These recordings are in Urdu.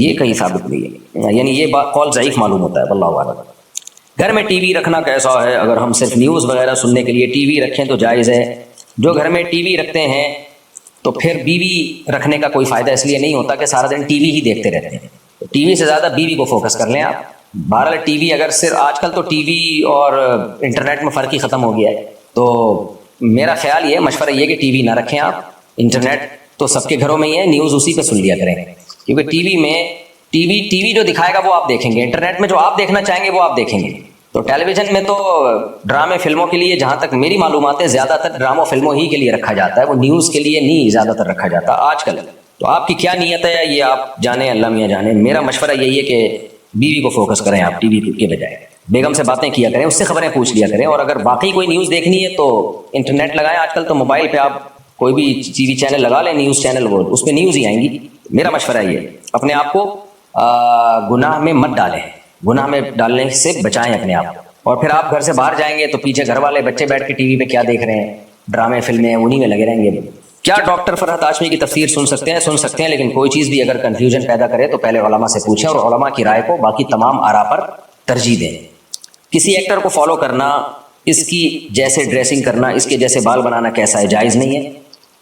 یہ کہیں ثابت نہیں ہے، یعنی یہ بات قول ضعیف معلوم ہوتا ہے واللہ اعلم۔ گھر میں ٹی وی رکھنا کیسا ہے؟ اگر ہم صرف نیوز وغیرہ سننے کے لیے ٹی وی رکھیں تو جائز ہے۔ جو گھر میں ٹی وی رکھتے ہیں تو پھر بیوی رکھنے کا کوئی فائدہ اس لیے نہیں ہوتا کہ سارا دن ٹی وی ہی دیکھتے رہتے ہیں، تو ٹی وی سے زیادہ بیوی کو فوکس کر لیں آپ۔ بہرحال ٹی وی اگر صرف آج کل تو ٹی وی اور انٹرنیٹ میں فرق ہی ختم ہو گیا ہے، تو میرا خیال یہ مشورہ یہ کہ ٹی وی نہ رکھیں آپ۔ انٹرنیٹ تو سب کے گھروں میں ہی ہے، نیوز اسی پہ سن لیا کریں، کیونکہ ٹی وی جو دکھائے گا وہ آپ دیکھیں گے، انٹرنیٹ میں جو آپ دیکھنا چاہیں گے وہ آپ دیکھیں گے۔ تو ٹیلی ویژن میں تو ڈرامے فلموں کے لیے جہاں تک میری معلومات ہے زیادہ تر ڈراموں فلموں ہی کے لیے رکھا جاتا ہے، وہ نیوز کے لیے نہیں زیادہ تر رکھا جاتا آج کل۔ تو آپ کی کیا نیت ہے یہ آپ جانیں، اللہ میاں جانیں۔ میرا مشورہ یہی ہے کہ بیوی کو فوکس کریں آپ ٹی وی کے بجائے، بیگم سے باتیں کیا کریں، اس سے خبریں پوچھ لیا کریں، اور اگر واقعی کوئی نیوز دیکھنی ہے تو انٹرنیٹ لگائیں۔ آج کل تو موبائل پہ آپ کوئی بھی ٹی وی چینل لگا لیں، نیوز چینل، وہ اس پہ نیوز ہی آئیں گی۔ میرا مشورہ یہ، اپنے آپ کو گناہ میں مت ڈالیں، گناہ میں ڈالنے سے بچائیں اپنے آپ کو۔ اور پھر آپ گھر سے باہر جائیں گے تو پیچھے گھر والے بچے بیٹھ کے ٹی وی پہ کیا دیکھ رہے ہیں، ڈرامے فلمیں، انہی میں لگے رہیں گے۔ کیا ڈاکٹر فرحت ہاشمی کی تفسیر سن سکتے ہیں، لیکن کوئی چیز بھی اگر کنفیوژن پیدا کرے تو پہلے علماء سے پوچھیں اور علماء کی رائے کو باقی تمام آراء پر ترجیح دیں۔ کسی ایکٹر کو فالو کرنا، اس کی جیسے ڈریسنگ کرنا، اس کے جیسے بال بنانا کیسا ہے؟ جائز نہیں ہے۔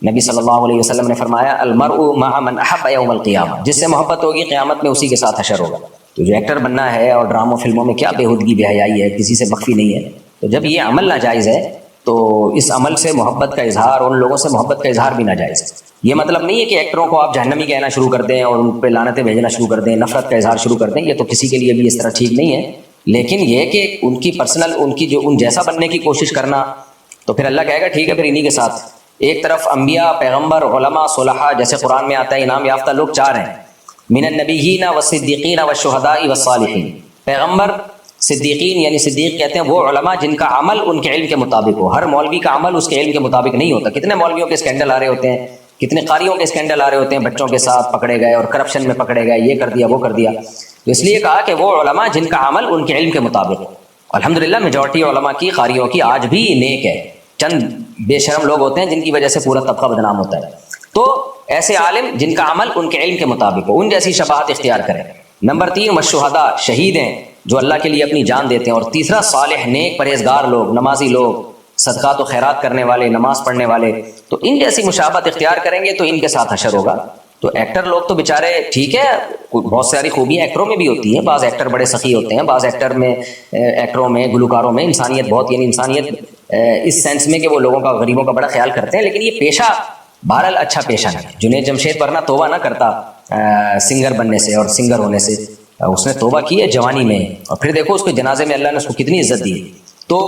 نبی صلی اللہ علیہ وسلم نے فرمایا المرء مع من احب یوم القیامہ، جس سے محبت ہوگی قیامت میں اسی کے ساتھ حشر ہوگا۔ تو جو ایکٹر بننا ہے اور ڈراموں فلموں میں کیا بےہودگی بے حیائی ہے، کسی سے مخفی نہیں ہے۔ تو جب یہ عمل ناجائز ہے تو اس عمل سے محبت کا اظہار، ان لوگوں سے محبت کا اظہار بھی ناجائز ہے۔ یہ مطلب نہیں ہے کہ ایکٹروں کو آپ جہنمی کہنا شروع کر دیں اور ان پہ لعنتیں بھیجنا شروع کر دیں، نفرت کا اظہار شروع کر دیں، یہ تو کسی کے لیے بھی اس طرح ٹھیک نہیں ہے۔ لیکن یہ کہ ان کی پرسنل، ان کی جو ان جیسا بننے کی کوشش کرنا، تو پھر اللہ کہے گا ٹھیک ہے پھر انہی کے ساتھ۔ ایک طرف انبیاء، پیغمبر، علماء، صلحاء، جیسے قرآن میں آتا ہے انعام یافتہ لوگ چار ہیں، من النبیین والصدیقین والشہداء والصالحین۔ پیغمبر، صدیقین یعنی صدیق کہتے ہیں وہ علماء جن کا عمل ان کے علم کے مطابق ہو۔ ہر مولوی کا عمل اس کے علم کے مطابق نہیں ہوتا۔ کتنے مولویوں کے اسکینڈل آ رہے ہوتے ہیں، کتنے قاریوں کے اسکینڈل آ رہے ہوتے ہیں، بچوں کے ساتھ پکڑے گئے اور کرپشن میں پکڑے گئے، یہ کر دیا وہ کر دیا۔ تو اس لیے کہا کہ وہ علماء جن کا عمل ان کے علم کے مطابق ہو۔ الحمدللہ میجورٹی علماء کی، قاریوں کی آج بھی نیک ہے، چند بے شرم لوگ ہوتے ہیں جن کی وجہ سے پورا طبقہ بدنام ہوتا ہے۔ تو ایسے عالم جن کا عمل ان کے علم کے مطابق ہو، ان جیسی شفاعت اختیار کریں۔ نمبر 3 والشہداء، شہید ہیں جو اللہ کے لیے اپنی جان دیتے ہیں۔ اور تیسرا صالح، نیک پرہیزگار لوگ، نمازی لوگ، صدقات و خیرات کرنے والے، نماز پڑھنے والے، تو ان جیسی مشابہت اختیار کریں گے تو ان کے ساتھ حشر ہوگا۔ تو ایکٹر لوگ تو بیچارے ٹھیک ہے، بہت ساری خوبیاں ایکٹروں میں بھی ہوتی ہیں، بعض ایکٹر بڑے سخی ہوتے ہیں، بعض ایکٹروں میں گلوکاروں میں انسانیت بہت، یعنی انسانیت اس سینس میں کہ وہ لوگوں کا، غریبوں کا بڑا خیال کرتے ہیں، لیکن یہ پیشہ بہرحال اچھا پیشہ نہیں۔ جنید جمشید ورنہ توبہ نہ کرتا سنگر بننے سے اور سنگر ہونے سے، اس نے توبہ کی ہے جوانی میں، اور پھر دیکھو اس کے جنازے میں اللہ نے اس کو کتنی عزت دی۔ تو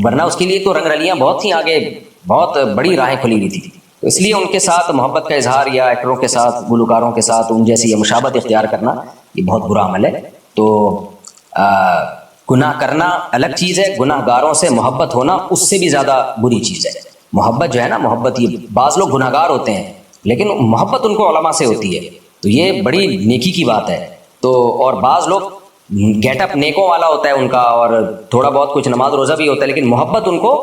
ورنہ اس کے لیے تو رنگ رلیاں بہت تھیں آگے، بہت بڑی راہیں کھلی ہوئی تھی۔ تو اس لیے ان کے ساتھ محبت کا اظہار، یا ایکٹروں کے ساتھ، گلوکاروں کے ساتھ ان جیسی یہ مشابہت اختیار کرنا، یہ بہت برا عمل ہے۔ تو گناہ کرنا الگ چیز ہے، گناہ گاروں سے محبت ہونا اس سے بھی زیادہ بری چیز ہے۔ محبت جو ہے نا، محبت، یہ بعض لوگ گناہ گار ہوتے ہیں لیکن محبت ان کو علماء سے ہوتی ہے، تو یہ بڑی نیکی کی بات ہے۔ تو اور بعض لوگ گیٹ اپ نیکوں والا ہوتا ہے ان کا، اور تھوڑا بہت کچھ نماز روزہ بھی ہوتا ہے، لیکن محبت ان کو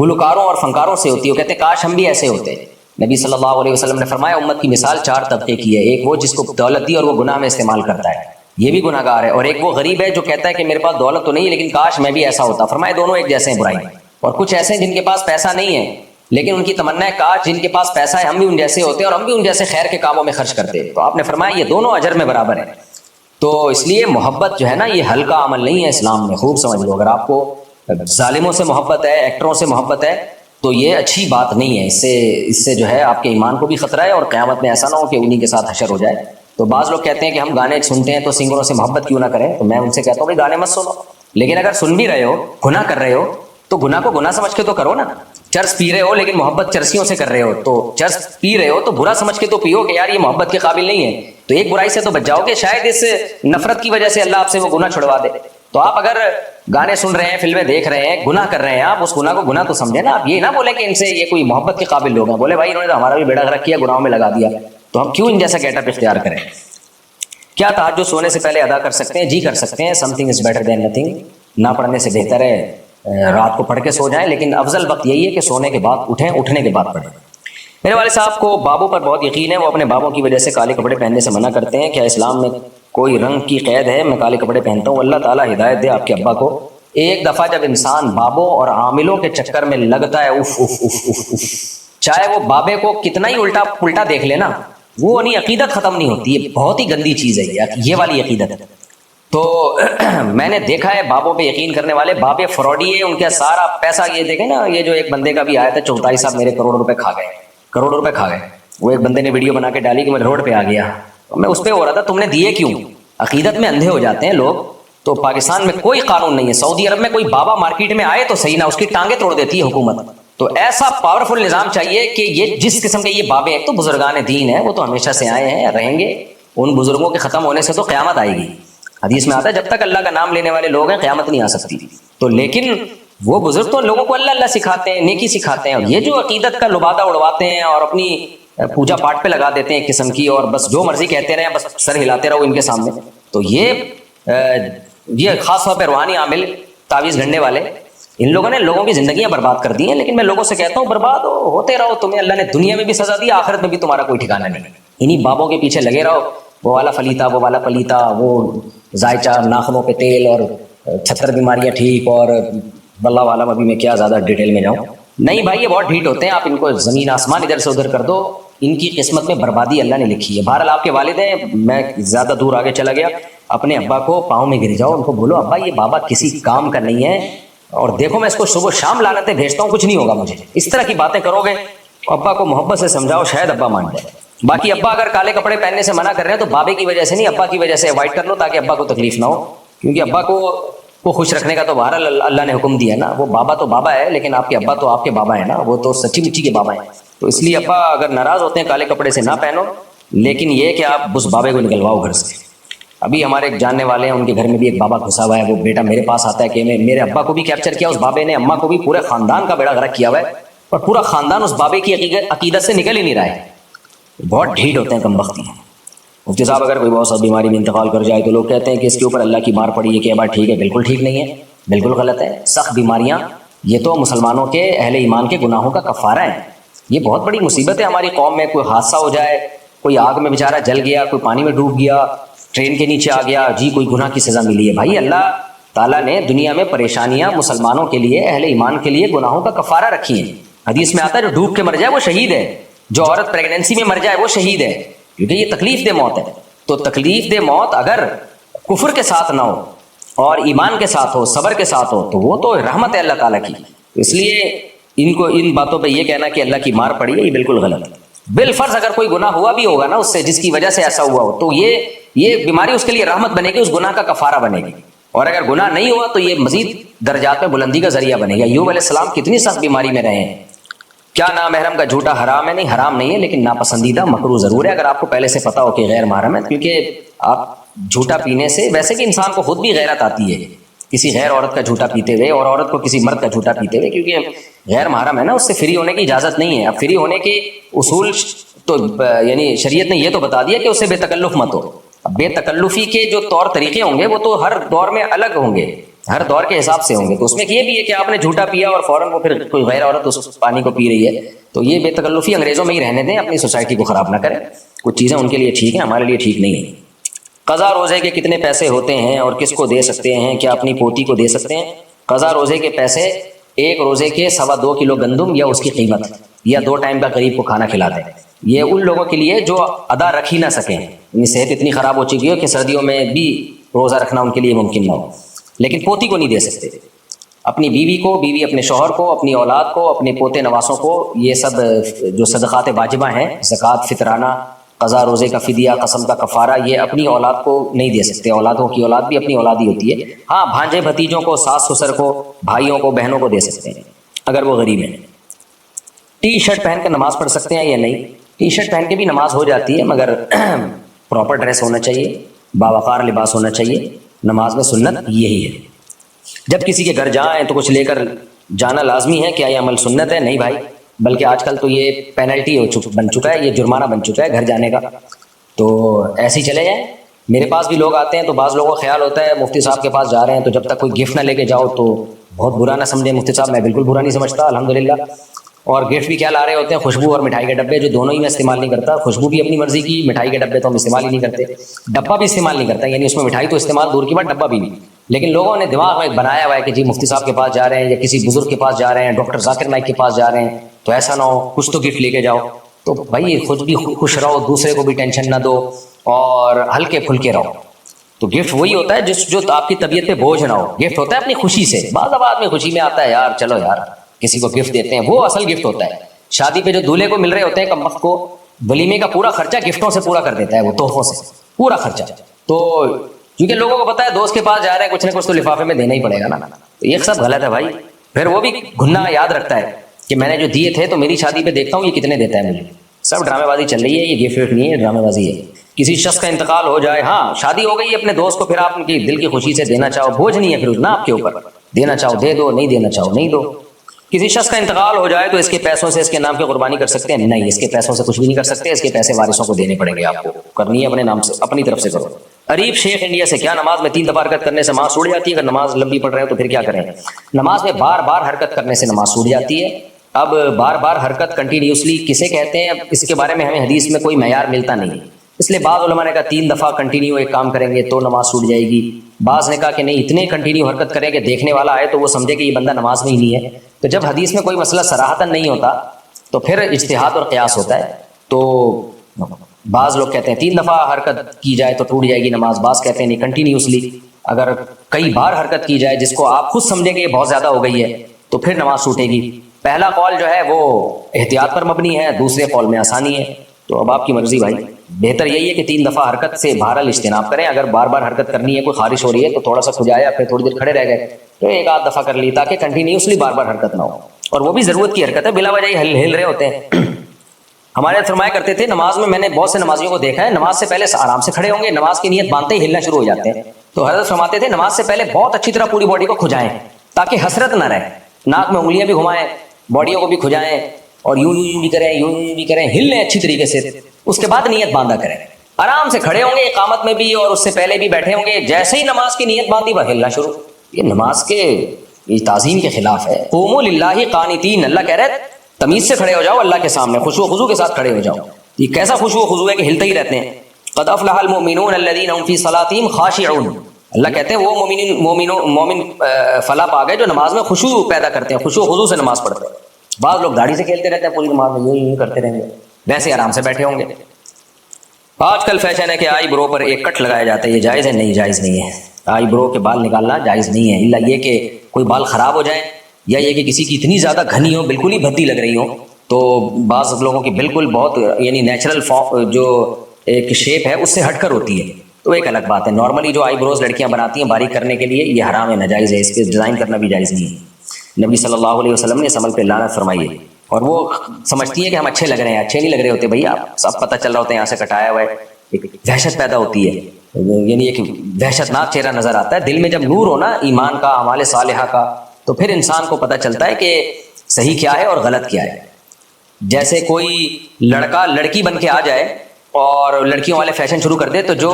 گلوکاروں اور فنکاروں سے ہوتی ہے۔ وہ کہتے ہیں کاش ہم بھی ایسے ہوتے۔ نبی صلی اللہ علیہ وسلم نے فرمایا امت کی مثال 4 طبقے کی ہے، ایک وہ جس کو دولت دی اور وہ گناہ میں استعمال کرتا ہے، یہ بھی گناہ گار ہے، اور ایک وہ غریب ہے جو کہتا ہے کہ میرے پاس دولت تو نہیں لیکن کاش میں بھی ایسا ہوتا۔ فرمایا دونوں ایک جیسے ہیں برائی میں۔ اور کچھ ایسے ہیں جن کے پاس پیسہ نہیں ہے لیکن ان کی تمنا ہے کاش جن کے پاس پیسہ ہے ہم بھی ان جیسے ہوتے اور ہم بھی ان جیسے خیر کے کاموں میں خرچ کرتے۔ تو آپ نے فرمایا یہ دونوں اجر میں برابر ہیں۔ تو اس لیے محبت جو ہے نا، یہ ہلکا عمل نہیں ہے اسلام میں، خوب سمجھ لو۔ اگر آپ کو ظالموں سے محبت ہے، ایکٹروں سے محبت ہے، تو یہ اچھی بات نہیں ہے۔ اس سے جو ہے آپ کے ایمان کو بھی خطرہ ہے، اور قیامت میں ایسا نہ ہو کہ انہی کے ساتھ حشر ہو جائے۔ تو بعض لوگ کہتے ہیں کہ ہم گانے سنتے ہیں تو سنگروں سے محبت کیوں نہ کریں؟ تو میں ان سے کہتا ہوں کہ گانے مت سنو، لیکن اگر سن بھی رہے ہو، گناہ کر رہے ہو، تو گناہ کو گناہ سمجھ کے تو کرو نا۔ چرس پی رہے ہو لیکن محبت چرسیوں سے کر رہے ہو، تو چرس پی رہے ہو تو برا سمجھ کے تو پیو کہ یار یہ محبت کے قابل نہیں ہے، تو ایک برائی سے تو بچ جاؤ گے، شاید اس نفرت کی وجہ سے اللہ آپ سے وہ گناہ چھڑوا دے۔ تو آپ اگر گانے سن رہے ہیں، فلمیں دیکھ رہے ہیں، گناہ کر رہے ہیں، آپ اس گناہ کو گناہ تو سمجھیں نا۔ آپ یہ نہ بولیں کہ ان سے یہ کوئی محبت کے قابل لوگ ہیں، بولے بھائی انہوں نے تو ہمارا بھی بیڑا غرق کیا، گناہوں میں لگا دیا، تو ہم کیوں ان جیسا گیٹ اپ اختیار کریں؟ کیا تہجد سونے سے پہلے ادا کر سکتے ہیں؟ جی کر سکتے ہیں۔ Some thing is better than nothing. نہ پڑھنے سے بہتر ہے رات کو پڑھ کے سو جائیں، لیکن افضل وقت یہی ہے کہ سونے کے بعد اٹھیں، اٹھنے کے بعد پڑھیں۔ میرے والد صاحب کو بابوں پر بہت یقین ہے، وہ اپنے بابوں کی وجہ سے کالے کپڑے پہننے سے منع کرتے ہیں، کیا اسلام میں کوئی رنگ کی قید ہے؟ میں کالے کپڑے پہنتا ہوں۔ اللہ تعالیٰ ہدایت دے آپ کے ابا کو۔ ایک دفعہ جب انسان بابوں اور عاملوں کے چکر میں لگتا ہے، if if if if if, چاہے وہ بابے کو کتنا ہی الٹا پلٹا دیکھ لینا، وہ نہیں، عقیدت ختم نہیں ہوتی۔ یہ بہت ہی گندی چیز ہے یہ والی عقیدت۔ تو میں نے دیکھا ہے بابوں پہ یقین کرنے والے، بابے فراڈی ہے، ان کا سارا پیسہ، یہ دیکھیں نا، یہ جو ایک بندے کا بھی آیا تھا چوتھائی صاحب میرے کروڑ روپے کھا گئے، کروڑ روپے کھا گئے۔ وہ ایک بندے نے ویڈیو بنا کے ڈالی کہ میں روڈ پہ آ گیا، میں اس پہ ہو رہا تھا تم نے دیے کیوں؟ عقیدت میں اندھے ہو جاتے ہیں لوگ۔ تو پاکستان میں کوئی قانون نہیں ہے، سعودی عرب میں کوئی بابا مارکیٹ میں آئے تو صحیح نہ، اس کی ٹانگیں توڑ دیتی ہے حکومت۔ تو ایسا پاورفل نظام چاہیے کہ یہ جس قسم کے یہ بابے، ایک تو بزرگان دین ہیں، وہ تو ہمیشہ سے آئے ہیں، رہیں گے، ان بزرگوں کے ختم ہونے سے تو قیامت آئے گی۔ حدیث میں آتا ہے جب تک اللہ کا نام لینے والے لوگ ہیں قیامت نہیں آ سکتی۔ تو لیکن وہ بزرگ تو لوگوں کو اللہ اللہ سکھاتے ہیں، نیکی سکھاتے ہیں، اور یہ جو عقیدت کا لبادہ اڑواتے ہیں اور اپنی پوجا پاٹ پہ لگا دیتے ہیں ایک قسم کی، اور بس جو مرضی کہتے رہے، بس سر ہلاتے رہو ان کے سامنے، تو یہ خاص طور پہ روحانی عامل، تعویذ گھڑنے والے، ان لوگوں نے لوگوں کی زندگیاں برباد کر دی ہیں۔ لیکن میں لوگوں سے کہتا ہوں برباد ہوتے رہو، تمہیں اللہ نے دنیا میں بھی سزا دی، آخرت میں بھی تمہارا کوئی ٹھکانہ نہیں۔ انہی بابوں کے پیچھے لگے رہو، وہ والا فلیتا، وہ والا پلیتا، وہ ذائچہ، ناخنوں پہ تیل، اور 76 بیماریاں ٹھیک، اور واللہ عالم ابھی میں کیا زیادہ ڈیٹیل میں جاؤں۔ نہیں بھائی، یہ بہت ڈھیٹ ہوتے ہیں، آپ ان کو زمین آسمان ادھر سے ادھر کر دو، ان کی قسمت میں بربادی اللہ نے لکھی ہے۔ بہرحال آپ کے والد ہیں، میں زیادہ دور آگے چلا گیا، اپنے ابا کو پاؤں میں گر جاؤ، ان کو بولو ابا یہ بابا کسی کام کا نہیں ہے، اور دیکھو میں اس کو صبح شام لعنتیں بھیجتا ہوں، کچھ نہیں ہوگا مجھے۔ اس طرح کی باتیں کرو گے، ابا کو محبت سے سمجھاؤ، شاید ابا مان جائے۔ باقی ابا اگر کالے کپڑے پہننے سے منع کر رہے ہیں تو بابے کی وجہ سے نہیں، ابا کی وجہ سے اوائڈ کر لو، تاکہ ابا کو تکلیف نہ ہو، کیونکہ ابا کو خوش رکھنے کا تو بہرحال اللہ نے حکم دیا نا۔ وہ بابا تو بابا ہے، لیکن آپ کے ابا تو آپ کے بابا ہیں نا، وہ تو سچی مچی کے بابا ہیں۔ تو اس لیے ابا اگر ناراض ہوتے ہیں کالے کپڑے سے نہ پہنو، لیکن یہ کہ آپ اس بابے کو نکلواؤ گھر سے۔ ابھی ہمارے ایک جاننے والے ہیں، ان کے گھر میں بھی ایک بابا گھسا ہوا ہے، وہ بیٹا میرے پاس آتا ہے کہ میرے ابا کو بھی کیپچر کیا اس بابے نے، اماں کو بھی، پورے خاندان کا بیڑا غرق کیا ہوا ہے، اور پورا خاندان اس بابے کی عقیدت سے نکل ہی نہیں رہا ہے۔ بہت ڈھیٹ ہوتے ہیں، کم بختی ہیں۔ مفتی صاحب اگر کوئی بہت سا بیماری میں انتقال کر جائے تو لوگ کہتے ہیں کہ اس کے اوپر اللہ کی مار پڑی ہے، کہ بات ٹھیک ہے؟ بالکل ٹھیک نہیں ہے، بالکل غلط ہے۔ سخت بیماریاں یہ تو مسلمانوں کے، اہل ایمان کے گناہوں کا کفارہ ہیں۔ یہ بہت بڑی مصیبت ہے ہماری قوم میں، کوئی حادثہ ہو جائے، کوئی آگ میں بیچارہ جل گیا، کوئی پانی میں ڈوب گیا، ٹرین کے نیچے آ گیا، جی کوئی گناہ کی سزا ملی ہے۔ بھائی اللہ تعالیٰ نے دنیا میں پریشانیاں مسلمانوں کے لیے، اہل ایمان کے لیے گناہوں کا کفارہ رکھی ہیں۔ حدیث میں آتا ہے جو ڈوب کے مر جائے وہ شہید ہے، جو عورت پریگنینسی میں مر جائے وہ شہید ہے، کیونکہ یہ تکلیف دہ موت ہے۔ تو تکلیف دہ موت اگر کفر کے ساتھ نہ ہو اور ایمان کے ساتھ ہو، صبر کے ساتھ ہو، تو وہ تو رحمت ہے اللہ تعالیٰ کی۔ اس لیے ان کو ان باتوں پہ یہ کہنا کہ اللہ کی مار پڑی ہے، یہ بالکل غلط ہے۔ بالفرض اگر کوئی گناہ ہوا بھی ہوگا نا اس سے، جس کی وجہ سے ایسا ہوا ہو، تو یہ بیماری اس کے لیے رحمت بنے گی، اس گناہ کا کفارہ بنے گی۔ اور اگر گناہ نہیں ہوا تو یہ مزید درجات میں بلندی کا ذریعہ بنے گا۔ ایوب علیہ السلام کتنی سخت بیماری میں رہے ہیں۔ کیا نامحرم کا جھوٹا حرام ہے؟ نہیں، حرام نہیں ہے، لیکن ناپسندیدہ مکروہ ضرور ہے، اگر آپ کو پہلے سے پتا ہو کہ غیر محرم ہے، کیونکہ آپ جھوٹا پینے سے ویسے بھی انسان کو خود بھی غیرت آتی ہے، کسی غیر عورت کا جھوٹا پیتے ہوئے، اور عورت کو کسی مرد کا جھوٹا پیتے ہوئے، کیونکہ غیر محرم ہے نا، اس سے فری ہونے کی اجازت نہیں ہے۔ اب فری ہونے کے اصول تو یعنی شریعت نے یہ تو بتا دیا کہ اسے بے تکلف مت ہو۔ اب بے تکلفی کے جو طور طریقے ہوں گے وہ تو ہر دور میں الگ ہوں گے، ہر دور کے حساب سے ہوں گے۔ تو اس میں یہ بھی ہے کہ آپ نے جھوٹا پیا اور فوراً وہ پھر کوئی غیر عورت اس پانی کو پی رہی ہے، تو یہ بے تکلفی انگریزوں میں ہی رہنے دیں، اپنی سوسائٹی کو خراب نہ کریں۔ کچھ چیزیں ان کے لیے ٹھیک ہیں، ہمارے لیے ٹھیک نہیں ہیں۔ قضا روزے کے کتنے پیسے ہوتے ہیں اور کس کو دے سکتے ہیں؟ کیا اپنی پوتی کو دے سکتے ہیں؟ قضا روزے کے پیسے ایک روزے کے 2.25 کلو گندم یا اس کی قیمت، یا 2 ٹائم کا غریب کو کھانا کھلا دیں۔ یہ ان لوگوں کے لیے جو ادا رکھ ہی نہ سکیں، یعنی صحت اتنی خراب ہو چکی ہو کہ سردیوں میں بھی روزہ رکھنا ان کے لیے ممکن نہ ہو، لیکن پوتی کو نہیں دے سکتے۔ اپنی بیوی کو، بیوی اپنے شوہر کو، اپنی اولاد کو، اپنے پوتے نواسوں کو، یہ سب جو صدقات واجبہ ہیں، زکوٰۃ، فطرانہ، قضا روزے کا فدیہ، قسم کا کفارہ، یہ اپنی اولاد کو نہیں دے سکتے۔ اولادوں کی اولاد بھی اپنی اولاد ہی ہوتی ہے۔ ہاں، بھانجے بھتیجوں کو، ساس سسر کو، بھائیوں کو، بہنوں کو دے سکتے ہیں اگر وہ غریب ہیں۔ ٹی شرٹ پہن کر نماز پڑھ سکتے ہیں یا نہیں؟ ٹی شرٹ پہن کے بھی نماز ہو جاتی ہے، مگر پراپر ڈریس ہونا چاہیے، باوقار لباس ہونا چاہیے۔ نماز میں سنت یہی ہے۔ جب کسی کے گھر جائیں تو کچھ لے کر جانا لازمی ہے، کیا یہ عمل سنت ہے؟ نہیں بھائی، بلکہ آج کل تو یہ پینلٹی بن چکا ہے، یہ جرمانہ بن چکا ہے گھر جانے کا۔ تو ایسے ہی چلے جائیں۔ میرے پاس بھی لوگ آتے ہیں تو بعض لوگوں کا خیال ہوتا ہے مفتی صاحب کے پاس جا رہے ہیں تو جب تک کوئی گفٹ نہ لے کے جاؤ تو بہت برا نہ سمجھیں۔ مفتی صاحب میں بالکل برا نہیں سمجھتا، الحمدللہ، اور گفٹ بھی کیا لا رہے ہوتے ہیں؟ خوشبو اور مٹھائی کے ڈبے، جو دونوں ہی میں استعمال نہیں کرتا. خوشبو بھی اپنی مرضی کی، مٹھائی کے ڈبے تو ہم استعمال ہی نہیں کرتے، ڈبہ بھی استعمال نہیں کرتا، یعنی اس میں مٹھائی تو استعمال دور کی بات، ڈبہ بھی نہیں. لیکن لوگوں نے دماغ میں بنایا ہوا ہے کہ جی مفتی صاحب کے پاس جا رہے ہیں یا کسی بزرگ کے پاس جا رہے ہیں، ڈاکٹر ذاکر نائک کے پاس جا رہے ہیں، تو ایسا نہ ہو کچھ تو گفٹ لے کے جاؤ. تو بھائی خود بھی خوش رہو، دوسرے کو بھی ٹینشن نہ دو، اور ہلکے پھلکے رہو. تو گفٹ وہی ہوتا ہے جو آپ کی طبیعت پہ بوجھ نہ ہو. گفٹ ہوتا ہے اپنی خوشی سے. بعض اوقات میں خوشی میں آتا ہے یار چلو یار کسی کو گفٹ دیتے ہیں، وہ اصل گفٹ ہوتا ہے. شادی پہ جو دولہے کو مل رہے ہوتے ہیں کم وقت کو، ولیمے کا پورا خرچہ گفٹوں سے پورا کر دیتا ہے، وہ تحفوں سے پورا خرچہ. تو کیونکہ لوگوں کو پتا ہے دوست کے پاس جا رہے ہیں، کچھ نہ کچھ تو لفافے میں دینا ہی پڑے گا نا. تو یہ سب غلط ہے بھائی. پھر وہ بھی گھننا یاد رکھتا ہے کہ میں نے جو دیے تھے تو میری شادی پہ دیکھتا ہوں یہ کتنے دیتا ہے مجھے. سب ڈرامے بازی چل رہی ہے، یہ گفٹ وفٹ نہیں ہے، ڈرامے بازی ہے. کسی شخص کا انتقال ہو جائے، ہاں شادی ہو گئی اپنے دوست کو، پھر آپ ان کی دل کی خوشی سے دینا چاہو، بوجھ نہیں ہے پھر نہ آپ کے اوپر، دینا چاہو دے دو، نہیں دینا چاہو نہیں دو. کسی شخص کا انتقال ہو جائے تو اس کے پیسوں سے اس کے نام کی قربانی کر سکتے ہیں؟ نہیں، اس کے پیسوں سے کچھ بھی نہیں کر سکتے، اس کے پیسے وارثوں کو دینے پڑیں گے. آپ کو کرنی ہے اپنے نام سے، اپنی طرف سے کرو. عریب شیخ انڈیا سے، کیا نماز میں 3 دفعہ حرکت کرنے سے نماز چھوٹ جاتی ہے؟ اگر نماز لمبی پڑھ رہے ہیں تو پھر کیا کریں؟ نماز میں بار بار حرکت کرنے سے نماز چھوٹ جاتی ہے. اب بار بار حرکت کنٹینیوسلی کسے کہتے ہیں؟ اب اس کے بارے میں ہمیں حدیث میں کوئی معیار ملتا نہیں، اس لیے بعض علماء نے کہا 3 دفعہ کنٹینیو ایک کام کریں گے تو نماز چھوٹ جائے گی. بعض نے کہا کہ نہیں، اتنے کنٹینیو حرکت کریں کہ دیکھنے والا آئے تو وہ سمجھے کہ یہ بندہ نماز میں ہی نہیں ہے. تو جب حدیث میں کوئی مسئلہ صراحتاً نہیں ہوتا تو پھر اجتہاد اور قیاس ہوتا ہے. تو بعض لوگ کہتے ہیں 3 دفعہ حرکت کی جائے تو ٹوٹ جائے گی نماز، بعض کہتے ہیں نہیں کنٹینیوسلی اگر کئی بار حرکت کی جائے جس کو آپ خود سمجھیں کہ یہ بہت زیادہ ہو گئی ہے تو پھر نماز چھوٹے گی. پہلا قول جو ہے وہ احتیاط پر مبنی ہے، دوسرے قول میں آسانی ہے. تو اب آپ کی مرضی بھائی. بہتر یہی ہے کہ 3 دفعہ حرکت سے بہرحال اجتناب کریں. اگر بار بار حرکت کرنی ہے، کوئی خارش ہو رہی ہے تو تھوڑا سا کھجایا، پھر تھوڑی دیر کھڑے رہ گئے تو 1 آدھ دفعہ کر لی، تاکہ کنٹینیوسلی بار بار حرکت نہ ہو. اور وہ بھی ضرورت کی حرکت ہے، بلا وجہ ہی ہل رہے ہوتے ہیں. ہمارے فرمایا کرتے تھے نماز میں نے بہت سے نمازیوں کو دیکھا ہے، نماز سے پہلے آرام سے کھڑے ہوں گے، نماز کی نیت باندھتے ہی ہلنا شروع ہو جاتے ہیں. تو حضرت فرماتے تھے نماز سے پہلے بہت اچھی طرح پوری باڈی کو کھجائیں تاکہ حسرت نہ رہے. ناک میں انگلیاں بھی گھمائیں، باڈیوں کو بھی کھجائیں، اور یوں بھی کریں، یوں بھی کریں، ہل لیں اچھی طریقے سے. اس کے بعد نیت باندھا کریں. آرام سے کھڑے ہوں گے اقامت میں بھی اور اس سے پہلے بھی بیٹھے ہوں گے، جیسے ہی نماز کی نیت باندھی وہ ہلنا شروع. یہ نماز کے یہ تعظیم کے خلاف ہے. قوموا للہ قانتین، اللہ کہہ رہے ہیں تمیز سے کھڑے ہو جاؤ، اللہ کے سامنے خشوع و خضوع کے ساتھ کھڑے ہو جاؤ. یہ کیسا خشوع و خضوع ہے کہ ہلتے ہی رہتے ہیں. قد افلح المؤمنون الذین هم فی صلاتہم خاشعون. اللہ کہتے ہیں وہ مومن فلاح پا گئے جو نماز میں خشوع پیدا کرتے ہیں، خشوع و خضوع سے نماز پڑھتے ہیں. بعض لوگ داڑھی سے کھیلتے رہتے ہیں پوری نماز میں، یوں کرتے رہیں گے، ویسے آرام سے بیٹھے ہوں گے. آج کل فیشن ہے کہ آئی برو پر ایک کٹ لگایا جاتا ہے، یہ جائز ہے؟ نہیں جائز نہیں ہے. آئی برو کے بال نکالنا جائز نہیں ہے، الا یہ کہ کوئی بال خراب ہو جائیں یا یہ کہ کسی کی اتنی زیادہ گھنی ہو، بالکل ہی بھدی لگ رہی ہو. تو بعض لوگوں کی بالکل بہت یعنی نیچرل جو ایک شیپ ہے اس سے ہٹ کر ہوتی ہے تو ایک الگ بات ہے. نارملی جو آئی بروز لڑکیاں بناتی ہیں باریک کرنے کے لیے، یہ حرام ہے، ناجائز ہے، اس کے ڈیزائن کرنا بھی جائز نہیں ہے. نبی صلی اللہ علیہ وسلم نے اس عمل پہ لعنت فرمائی ہے. اور وہ سمجھتی ہے کہ ہم اچھے لگ رہے ہیں، اچھے نہیں لگ رہے ہوتے بھائی. آپ سب پتہ چل رہا ہوتا ہے یہاں سے کٹایا ہوا ہے، ایک وحشت پیدا ہوتی ہے، یعنی ایک وحشت ناک چہرہ نظر آتا ہے. دل میں جب نور ہونا ایمان کا، اعمال صالحہ کا، تو پھر انسان کو پتہ چلتا ہے کہ صحیح کیا ہے اور غلط کیا ہے. جیسے کوئی لڑکا لڑکی بن کے آ جائے اور لڑکیوں والے فیشن شروع کر دے تو جو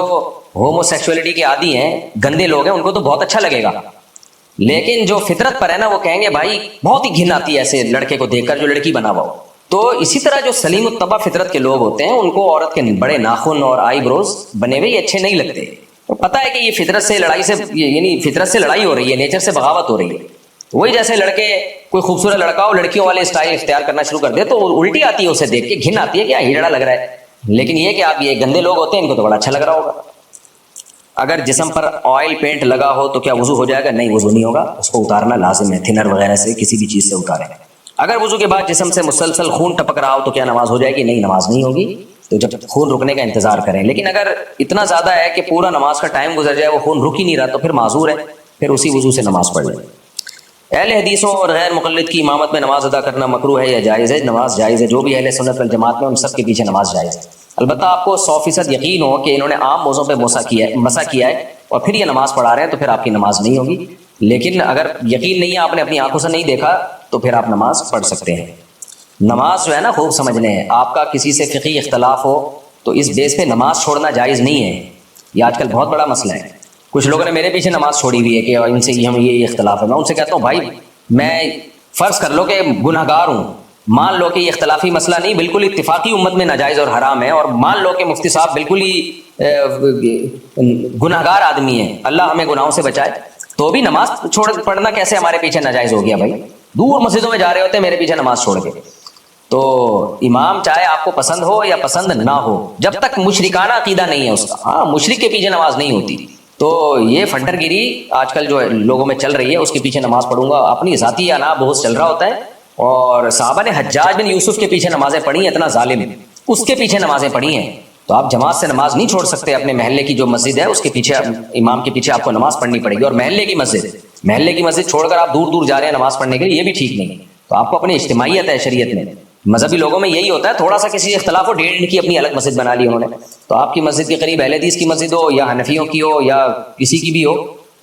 ہومو سیکسولیٹی کے عادی ہیں، گندے لوگ ہیں، ان کو تو بہت اچھا لگے گا. لیکن جو فطرت پر ہے نا وہ کہیں گے بھائی بہت ہی گھن آتی ہے ایسے لڑکے کو دیکھ کر جو لڑکی بنا ہوا ہو. تو اسی طرح جو سلیم الطبع فطرت کے لوگ ہوتے ہیں ان کو عورت کے بڑے ناخن اور آئی بروز بنے ہوئے اچھے نہیں لگتے. تو پتہ ہے کہ یہ فطرت سے یعنی فطرت سے لڑائی ہو رہی ہے، نیچر سے بغاوت ہو رہی ہے. وہی جیسے لڑکے کوئی خوبصورت لڑکا ہو لڑکیوں والے اسٹائل اختیار کرنا شروع کر دے تو الٹی آتی ہے اسے دیکھ کے، گھن آتی ہے کہ ہیڑا لگ رہا ہے. لیکن یہ کہ آپ یہ گندے لوگ ہوتے ہیں ان کو تو بڑا اچھا لگ رہا ہوگا. اگر جسم پر آئل پینٹ لگا ہو تو کیا وضو ہو جائے گا؟ نہیں، وضو نہیں ہوگا، اس کو اتارنا لازم ہے، تھنر وغیرہ سے کسی بھی چیز سے اتاریں. اگر وضو کے بعد جسم سے مسلسل خون ٹپک رہا ہو تو کیا نماز ہو جائے گی؟ نہیں، نماز نہیں ہوگی. تو جب خون رکنے کا انتظار کریں. لیکن اگر اتنا زیادہ ہے کہ پورا نماز کا ٹائم گزر جائے وہ خون رک ہی نہیں رہا تو پھر معذور ہے، پھر اسی وضو سے نماز پڑھ لیں. اہل حدیثوں اور غیر مقلد کی امامت میں نماز ادا کرنا مکروہ ہے یا جائز ہے؟ نماز جائز ہے. جو بھی اہل سنت والجماعت میں ان سب کے پیچھے نماز جائز ہے. البتہ آپ کو 100% یقین ہو کہ انہوں نے عام موضوع پہ مسا کیا ہے اور پھر یہ نماز پڑھا رہے ہیں تو پھر آپ کی نماز نہیں ہوگی. لیکن اگر یقین نہیں ہے، آپ نے اپنی آنکھوں سے نہیں دیکھا، تو پھر آپ نماز پڑھ سکتے ہیں. نماز جو ہے نا خوب سمجھنے ہے. آپ کا کسی سے فقہی اختلاف ہو تو اس بیس پہ نماز چھوڑنا جائز نہیں ہے. یہ آج کل بہت بڑا مسئلہ ہے. کچھ لوگوں نے میرے پیچھے نماز چھوڑی ہوئی ہے کہ ان سے ہم یہ اختلاف ہے. میں ان سے کہتا ہوں بھائی میں فرض کر لو کہ گنہگار ہوں مان لو کہ یہ اختلافی مسئلہ نہیں، بالکل اتفاقی امت میں ناجائز اور حرام ہے، اور مان لو کہ مفتی صاحب بالکل ہی گناہ گار آدمی ہے، اللہ ہمیں گناہوں سے بچائے، تو بھی نماز چھوڑ پڑھنا کیسے ہمارے پیچھے ناجائز ہو گیا؟ بھائی دور مسجدوں میں جا رہے ہوتے ہیں میرے پیچھے نماز چھوڑ کے. تو امام چاہے آپ کو پسند ہو یا پسند نہ ہو، جب تک مشرکانہ عقیدہ نہیں ہے اس کا، ہاں مشرک کے پیچھے نماز نہیں ہوتی. تو یہ فنڈر گیری آج کل جو لوگوں میں چل رہی ہے، اس کے پیچھے نماز پڑھوں گا، اپنی ذاتی انا بہت چل رہا ہوتا ہے. اور صحابہ نے حجاج بن یوسف کے پیچھے نمازیں پڑھی ہیں، اتنا ظالم، اس کے پیچھے نمازیں پڑھی ہیں. تو آپ جماعت سے نماز نہیں چھوڑ سکتے، اپنے محلے کی جو مسجد ہے اس کے پیچھے، امام کے پیچھے آپ کو نماز پڑھنی پڑے گی. اور محلے کی مسجد چھوڑ کر آپ دور دور جا رہے ہیں نماز پڑھنے کے لیے، یہ بھی ٹھیک نہیں. تو آپ کو اپنی اجتماعیت ہے شریعت میں. مذہبی لوگوں میں یہی ہوتا ہے، تھوڑا سا کسی اختلاف ہو، ڈیڑھ کی اپنی الگ مسجد بنا لی انہوں نے. تو آپ کی مسجد کے قریب اہل حدیث کی مسجد ہو یا حنفیوں کی ہو یا کسی کی بھی ہو،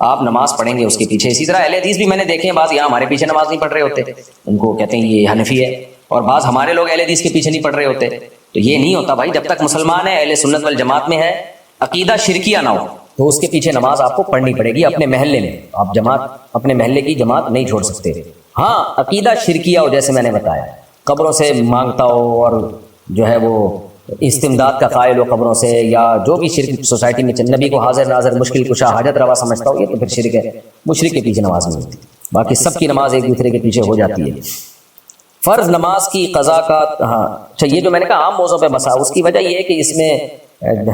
آپ نماز پڑھیں گے اس کے پیچھے. اسی طرح اہل حدیث بھی میں نے دیکھے ہیں، بعض یہاں ہمارے پیچھے نماز نہیں پڑھ رہے ہوتے، ان کو کہتے ہیں یہ حنفی ہے، اور بعض ہمارے لوگ اہل حدیث کے پیچھے نہیں پڑھ رہے ہوتے. تو یہ نہیں ہوتا بھائی، جب تک مسلمان ہے، اہل سنت والجماعت میں ہے، عقیدہ شرکیہ نہ ہو، تو اس کے پیچھے نماز آپ کو پڑھنی پڑے گی اپنے محلے میں. آپ جماعت، اپنے محلے کی جماعت نہیں چھوڑ سکتے. ہاں عقیدہ شرکیہ ہو، جیسے میں نے بتایا، قبروں سے مانگتا ہو اور جو ہے وہ استمداد کا قائل ہو قبروں سے، یا جو بھی شرک سوسائٹی میں نبی کو حاضر ناظر مشکل کشا حاجت روا سمجھتا ہو، یہ تو پھر شرک ہے. مشرک کے پیچھے نماز نہیں ہوتی، باقی سب کی نماز ایک دوسرے کے پیچھے ہو جاتی ہے. فرض نماز کی قضا کا، ہاں اچھا، یہ جو میں نے کہا عام موضوع پہ مسا، اس کی وجہ یہ ہے کہ اس میں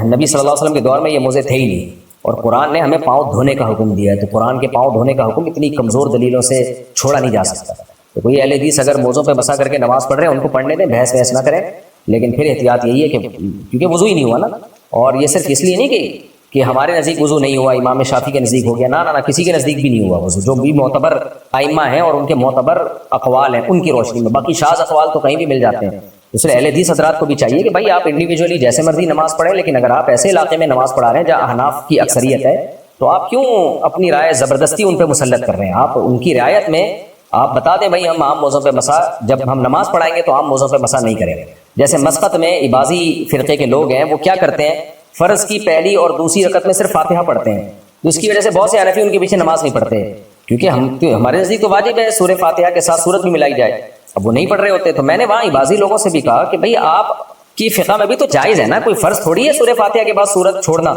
نبی صلی اللہ علیہ وسلم کے دور میں یہ موضوع تھے ہی نہیں، اور قرآن نے ہمیں پاؤں دھونے کا حکم دیا ہے. تو قرآن کے پاؤں دھونے کا حکم اتنی کمزور دلیلوں سے چھوڑا نہیں جا سکتا. تو کوئی اہل حدیث اگر موضوع پہ مسا کر کے نماز پڑھ رہے ہیں، ان کو پڑھنے دیں، بحث بحث نہ کریں. لیکن پھر احتیاط یہی ہے کہ کیونکہ وضو ہی نہیں ہوا نا، اور یہ صرف اس لیے نہیں کہ ہمارے نزدیک وضو نہیں ہوا، امام شافعی کے نزدیک ہو گیا، نہ کسی کے نزدیک بھی نہیں ہوا وضو. جو بھی معتبر ائمہ ہیں اور ان کے معتبر اقوال ہیں ان کی روشنی میں، باقی شاذ اقوال تو کہیں بھی مل جاتے ہیں. دوسرے اہل حدیث حضرات کو بھی چاہیے کہ بھائی آپ انڈیویجولی جیسے مرضی نماز پڑھیں، لیکن اگر آپ ایسے علاقے میں نماز پڑھا رہے ہیں جہاں احناف کی اکثریت ہے، تو آپ کیوں اپنی رائے زبردستی ان پہ مسلط کر رہے ہیں؟ آپ ان کی رعایت میں آپ بتا دیں بھائی ہم عام موضوع پہ مسا، جب ہم نماز پڑھائیں گے تو عام موضوع پہ مسا نہیں کریں گے. جیسے مسقط میں عباضی فرقے کے لوگ ہیں، وہ کیا کرتے ہیں، فرض کی پہلی اور دوسری رکعت میں صرف فاتحہ پڑھتے ہیں. تو اس کی وجہ سے بہت سے حنفی ان کے پیچھے نماز نہیں پڑھتے، کیونکہ ہمارے نزدیک تو واجب ہے سورہ فاتحہ کے ساتھ سورت بھی ملائی جائے. اب وہ نہیں پڑھ رہے ہوتے. تو میں نے وہاں عباضی لوگوں سے بھی کہا کہ بھائی آپ کی فقہ میں بھی تو جائز ہے نا، کوئی فرض تھوڑی ہے سورہ فاتحہ کے بعد سورت چھوڑنا،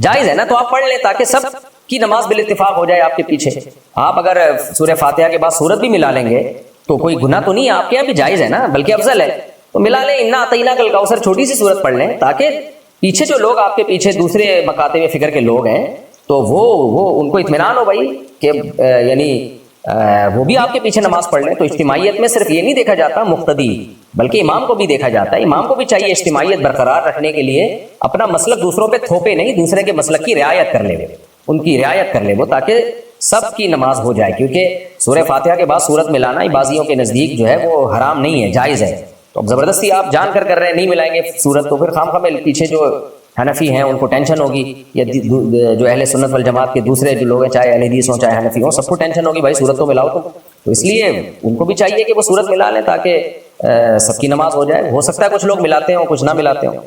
جائز ہے نا، تو آپ پڑھ لیں تاکہ سب کی نماز بالاتفاق ہو جائے آپ کے پیچھے. آپ اگر سورہ فاتحہ کے بعد سورت بھی ملا لیں گے تو کوئی گناہ تو نہیں ہے، آپ کے یہاں بھی جائز ہے نا، بلکہ افضل ہے. تو ملا لیں، انا اعطیناک الکوثر چھوٹی سی سورت پڑھ لیں، تاکہ پیچھے جو لوگ آپ کے پیچھے دوسرے مکاتب فکر کے لوگ ہیں تو وہ ان کو اطمینان ہو بھائی کہ یعنی وہ بھی آپ کے پیچھے نماز پڑھ لیں. تو اجتماعیت میں صرف یہ نہیں دیکھا جاتا مقتدی، بلکہ امام کو بھی دیکھا جاتا ہے. امام کو بھی چاہیے اجتماعیت برقرار رکھنے کے لیے اپنا مسلک دوسروں پہ تھوپے نہیں، دوسرے کے مسلک کی رعایت کر لے، ان کی رعایت کر لے وہ، تاکہ سب کی نماز ہو جائے. کیونکہ سورہ فاتحہ کے بعد سورت ملانا بعضیوں کے نزدیک جو ہے وہ حرام نہیں ہے، جائز ہے. تو اب زبردستی آپ جان کر رہے ہیں نہیں ملائیں گے سورت، تو پھر خام خواہ پیچھے جو حنفی ہیں ان کو ٹینشن ہوگی، یا جو اہل سنت والجماعت کے دوسرے جو لوگ ہیں، چاہے اہل حدیث ہوں چاہے حنفی ہوں، سب کو ٹینشن ہوگی بھائی سورت تو ملاؤ. تو اس لیے ان کو بھی چاہیے کہ وہ سورت ملا لیں تاکہ سب کی نماز ہو جائے. ہو سکتا ہے کچھ لوگ ملاتے ہوں کچھ نہ ملاتے ہوں.